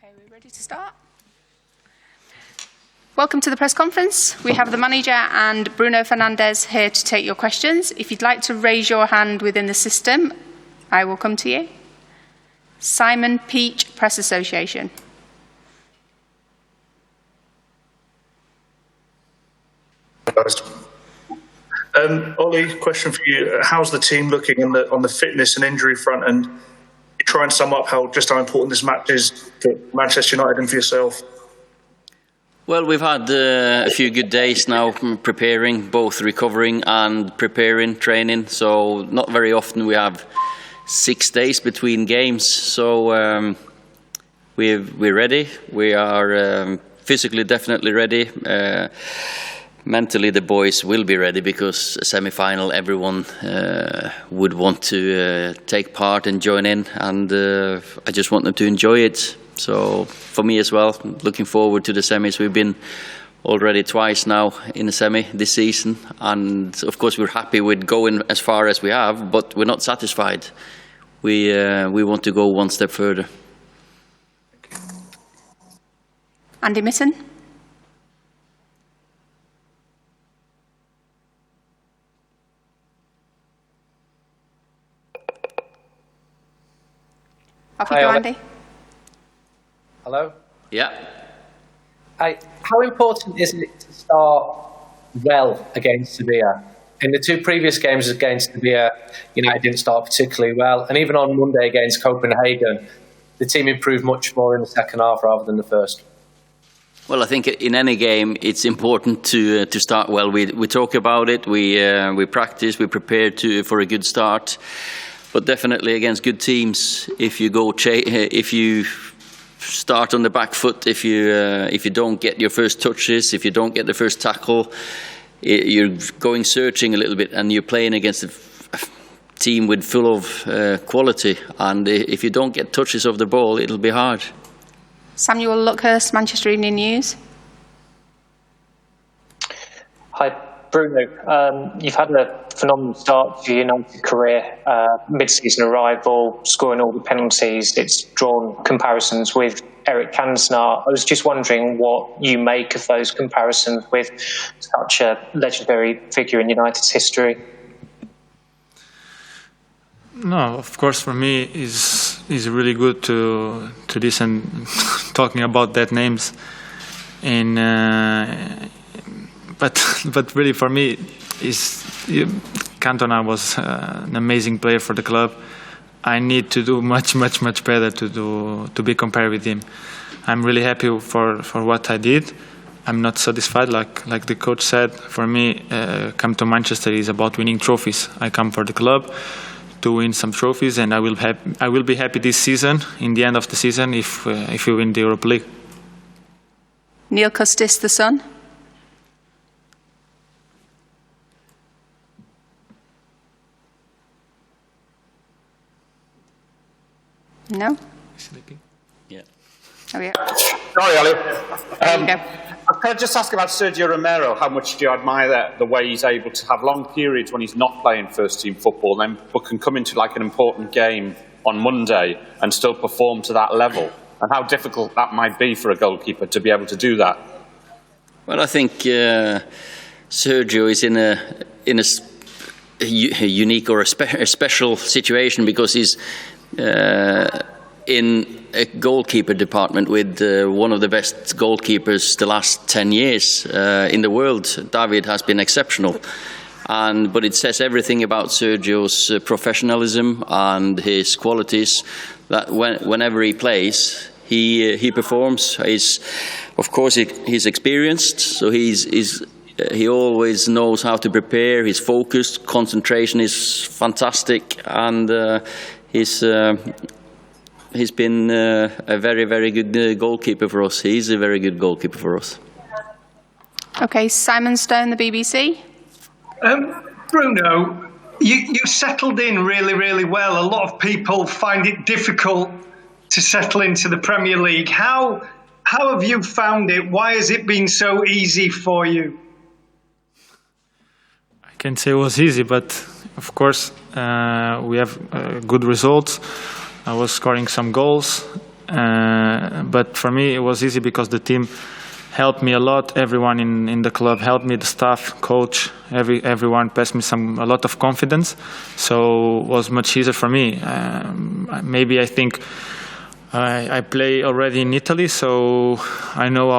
Okay, we're ready to start. Welcome to the press conference. We have the manager and Bruno Fernandes here to take your questions. If you'd like to raise your hand within the system, I will come to you. Simon Peach, Press Association. Ole, question for you. How's the team looking on the fitness and injury front? And you try and sum up how important this match is for Manchester United and for yourself. Well, we've had a few good days now preparing, both recovering and preparing, training. So not very often we have 6 days between games. So we're ready. We are physically definitely ready. Mentally, the boys will be ready because a semi-final, everyone would want to take part and join in, and I just want them to enjoy it. So for me as well, looking forward to the semis. We've been already twice now in the semi this season, and of course we're happy with going as far as we have, but we're not satisfied. We want to go one step further. Andy Mitten. Off you go, Andy. Hello? Yeah. How important is it to start well against Sevilla? In the 2 previous games against Sevilla, United didn't start particularly well. And even on Monday against Copenhagen, the team improved much more in the second half rather than the first. Well, I think in any game it's important to start well. We talk about it, we practice, we prepare for a good start. But definitely against good teams, if you start on the back foot, if you don't get your first touches, if you don't get the first tackle, you're going searching a little bit, and you're playing against a team with full of quality. And if you don't get touches of the ball, it'll be hard. Samuel Luckhurst, Manchester Evening News. Hi, Bruno. You've had a phenomenal start to your United career, mid-season arrival, scoring all the penalties. It's drawn comparisons with Eric Cantona. I was just wondering what you make of those comparisons with such a legendary figure in United's history. No, of course, for me is really good to listen talking about that names, and but really for me Cantona was an amazing player for the club. I need to do much better to be compared with him. I'm really happy for what I did. I'm not satisfied, like the coach said. For me, come to Manchester is about winning trophies. I come for the club to win some trophies, and I will be happy this season, in the end of the season, if we win the Europa League. Neil Custis, The Sun. No? Sleeping? Yeah. Oh, yeah. Sorry, Ole. There you go. Can I just ask about Sergio Romero? How much do you admire the way he's able to have long periods when he's not playing first-team football, but can come into like an important game on Monday and still perform to that level? And how difficult that might be for a goalkeeper to be able to do that? Well, I think Sergio is in a unique or a special situation because he's in a goalkeeper department with one of the best goalkeepers the last 10 years in the world. David has been exceptional, but it says everything about Sergio's professionalism and his qualities, that whenever he plays, he performs. Of course, he's experienced, so he always knows how to prepare. He's focused, concentration is fantastic, and he's been a very good goalkeeper for us. He's a very good goalkeeper for us. Okay, Simon Stone, the BBC. Bruno, you settled in really well. A lot of people find it difficult to settle into the Premier League. How have you found it? Why has it been so easy for you? I can't say it was easy, but of course we have good results. I was scoring some goals, But for me, it was easy because the team helped me a lot. Everyone in the club helped me, the staff, coach, everyone passed me a lot of confidence. So it was much easier for me. Maybe I think I play already in Italy, so I know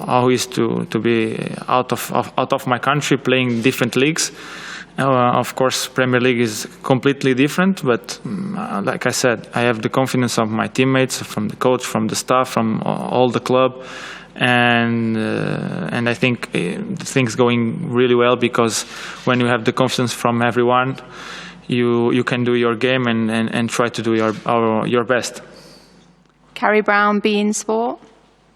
how it is to be out of my country, playing different leagues. Of course, Premier League is completely different, but like I said, I have the confidence of my teammates, from the coach, from the staff, from all the club, and I think the thing's going really well, because when you have the confidence from everyone, you can do your game and try to do your best. Carrie Brown, BeanymanSports.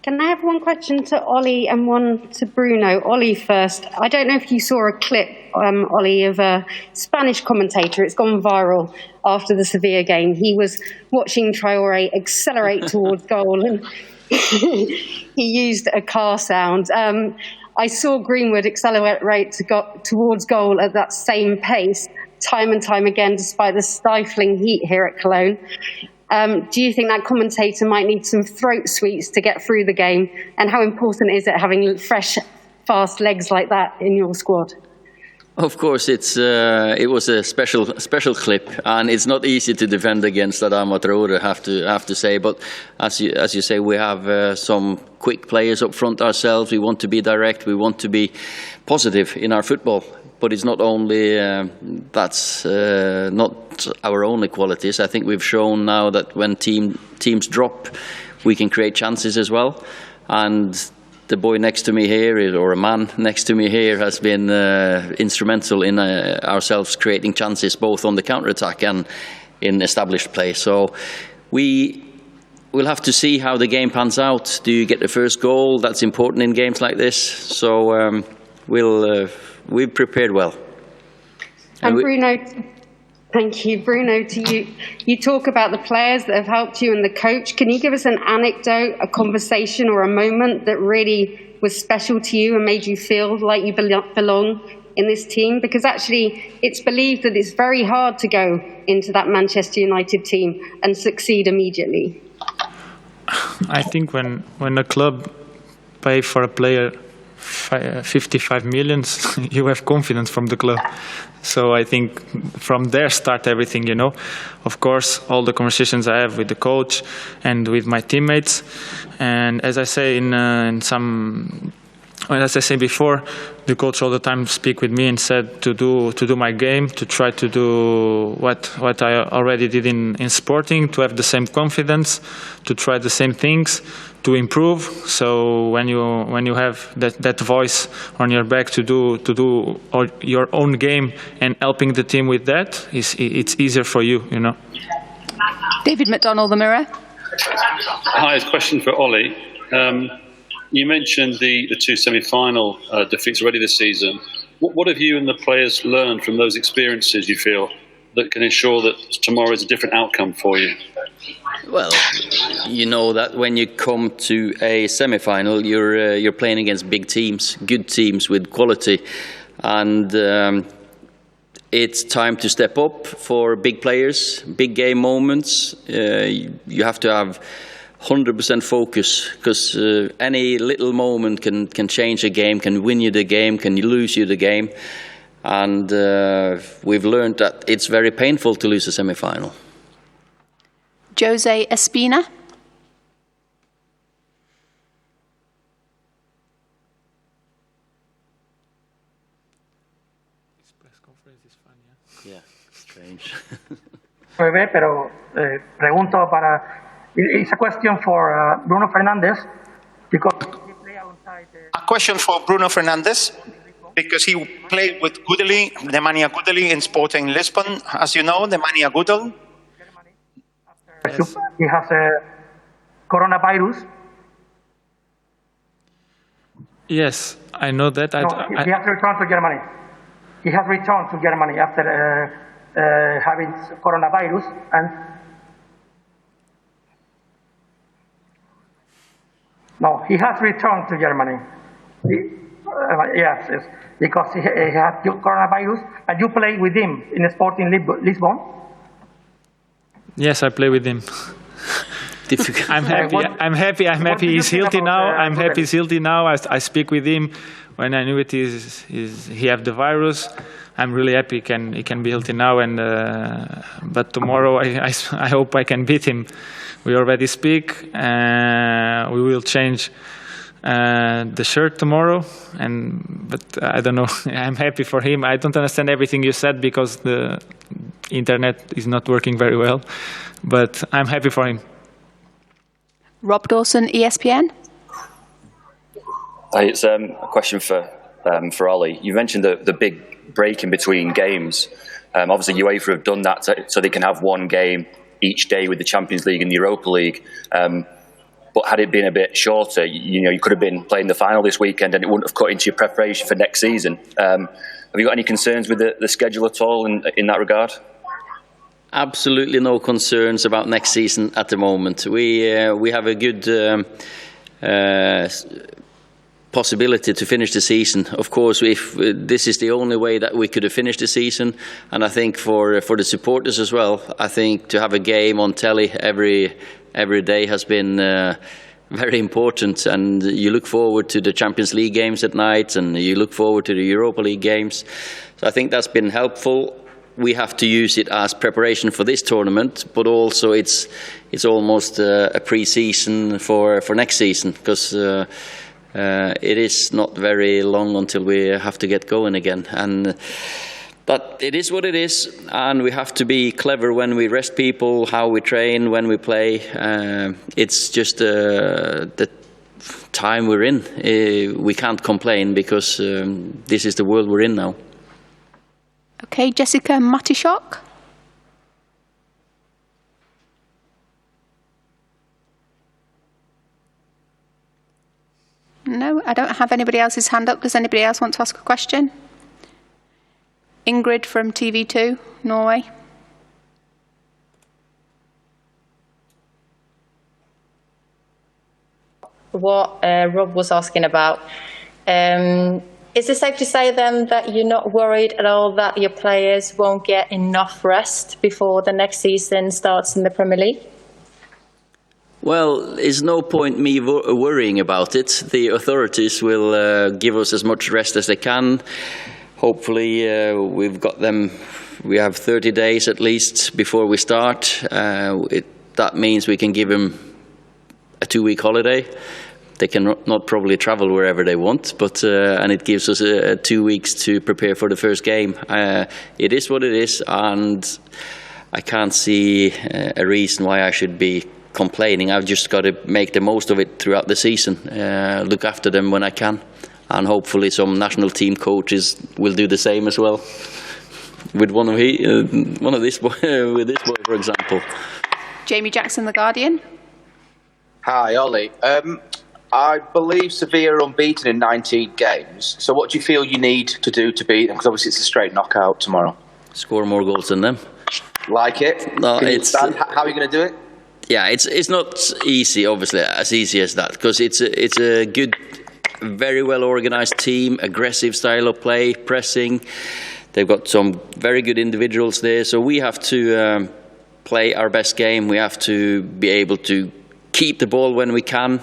Can I have one question to Ole and one to Bruno? Ole first. I don't know if you saw a clip, Ole, of a Spanish commentator. It's gone viral after the Sevilla game. He was watching Traore accelerate towards goal, and he used a car sound. I saw Greenwood accelerate towards goal at that same pace, time and time again, despite the stifling heat here at Cologne. Do you think that commentator might need some throat sweets to get through the game? And how important is it having fresh, fast legs like that in your squad? Of course, it was a special clip, and it's not easy to defend against Adama Traore, have to say. But as you say, we have some quick players up front ourselves. We want to be direct. We want to be positive in our football. But it's not only that's not our only qualities. I think we've shown now that when teams drop, we can create chances as well. And the boy next to me here, or a man next to me here, has been instrumental in ourselves creating chances both on the counter-attack and in established play. So we'll have to see how the game pans out. Do you get the first goal? That's important in games like this. So we've prepared well. And Bruno, thank you. Bruno, to you. You talk about the players that have helped you and the coach. Can you give us an anecdote, a conversation or a moment that really was special to you and made you feel like you belong in this team? Because actually it's believed that it's very hard to go into that Manchester United team and succeed immediately. I think when a club pay for a player 55 million, you have confidence from the club. So I think from there start everything, you know. Of course, all the conversations I have with the coach and with my teammates, and as I say as I said before, the coach all the time speak with me and said to do my game, to try to do what I already did in Sporting, to have the same confidence, to try the same things, to improve. So when you have that voice on your back to do your own game and helping the team with that, it's easier for you, you know. David McDonald, The Mirror. Hi, a question for Ole. You mentioned the two semi-final defeats already this season. What have you and the players learned from those experiences, you feel, that can ensure that tomorrow is a different outcome for you? Well, you know that when you come to a semi-final, you're playing against big teams, good teams with quality, and it's time to step up for big players, big game moments. You have to have 100% focus, because any little moment can change a game, can win you the game, can lose you the game, and we've learned that it's very painful to lose a semi-final. Jose Espina. This press conference is fun, yeah? Yeah, strange. Pero pregunto para. It's a question for Bruno Fernandes, because he played alongside. A question for Bruno Fernandes, because he played with Gudeli, Nemanja Gudeli in Sporting Lisbon, as you know, Nemanja Gudel. Yes. He has a coronavirus. Yes, I know that. He has returned to Germany. He has returned to Germany after having coronavirus, and no, he has returned to Germany. Yes, because he had coronavirus, and you play with him in Sporting Lisbon. Yes, I play with him. difficult. I'm happy. He's healthy now. I'm happy he's healthy now. I speak with him when I knew he have the virus. I'm really happy he can be healthy now. And but tomorrow I hope I can beat him. We already speak. We will change the shirt tomorrow. But I don't know. I'm happy for him. I don't understand everything you said because the internet is not working very well. But I'm happy for him. Rob Dawson, ESPN. Hi, it's a question for Ollie. You mentioned the big break in between games. Obviously, UEFA have done that so they can have one game each day with the Champions League and the Europa League. But had it been a bit shorter, you could have been playing the final this weekend and it wouldn't have cut into your preparation for next season. Have you got any concerns with the schedule at all in that regard? Absolutely no concerns about next season at the moment. We have a good possibility to finish the season. Of course, if this is the only way that we could have finished the season, and I think for the supporters as well, I think to have a game on telly every day has been very important, and you look forward to the Champions League games at night, and you look forward to the Europa League games. So I think that's been helpful. We have to use it as preparation for this tournament, but also it's almost a pre-season for next season, because it is not very long until we have to get going again. But it is what it is, and we have to be clever when we rest people, how we train, when we play. It's just the time we're in. We can't complain because this is the world we're in now. Okay, Jessica Matishok. No, I don't have anybody else's hand up. Does anybody else want to ask a question? Ingrid from TV2, Norway. What Rob was asking about. Is it safe to say then that you're not worried at all that your players won't get enough rest before the next season starts in the Premier League? Well, there's no point me worrying about it. The authorities will give us as much rest as they can. Hopefully, we have 30 days at least before we start. That means we can give them a 2-week holiday. They can not probably travel wherever they want, but and it gives us 2 weeks to prepare for the first game. It is what it is, and I can't see a reason why I should be complaining. I've just got to make the most of it throughout the season, look after them when I can, and hopefully some national team coaches will do the same as well. With one of this boy, with this boy, for example. Jamie Jackson, The Guardian. Hi, Ollie. I believe Sevilla are unbeaten in 19 games. So what do you feel you need to do to beat them? Because obviously it's a straight knockout tomorrow. Score more goals than them. Like it? No, how are you going to do it? Yeah, it's not easy, obviously, as easy as that, because it's a good, very well organised team, aggressive style of play, pressing. They've got some very good individuals there, so we have to play our best game. We have to be able to keep the ball when we can,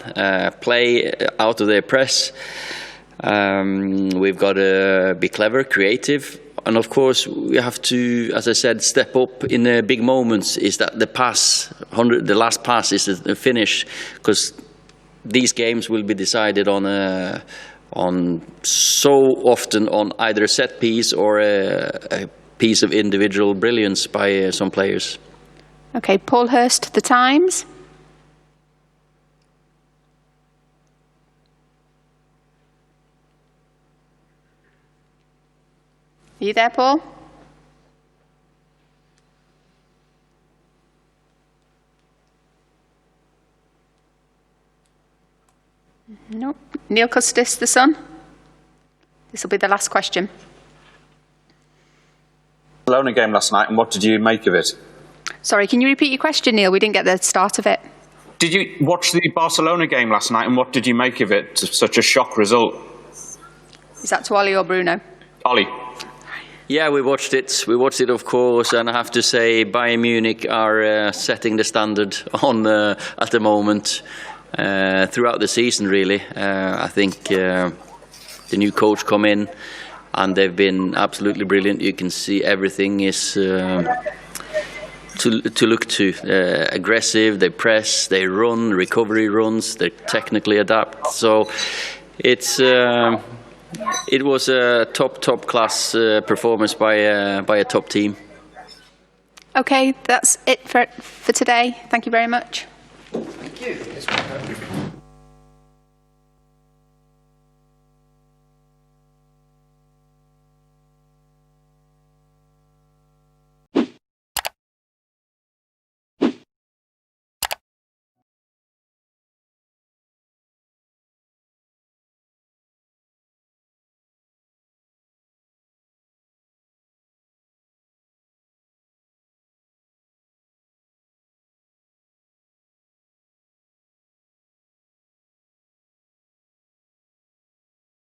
play out of their press. We've got to be clever, creative, and of course we have to, as I said, step up in the big moments. Is that the pass, the last pass is the finish, because these games will be decided on so often on either a set piece or a piece of individual brilliance by some players. Okay, Paul Hurst, The Times. Are you there, Paul? Nope. Neil Custis, The Sun. This will be the last question. Barcelona game last night, and what did you make of it? Sorry, can you repeat your question, Neil? We didn't get the start of it. Did you watch the Barcelona game last night, and what did you make of it? Such a shock result. Is that to Ollie or Bruno? Ollie. Yeah, we watched it. We watched it, of course, and I have to say, Bayern Munich are setting the standard on at the moment throughout the season. Really, I think the new coach come in, and they've been absolutely brilliant. You can see everything is to look to. Aggressive, they press, they run, recovery runs, they technically adapt. So it's. It was a top class performance by a top team. Okay, that's it for today. Thank you very much. Thank you.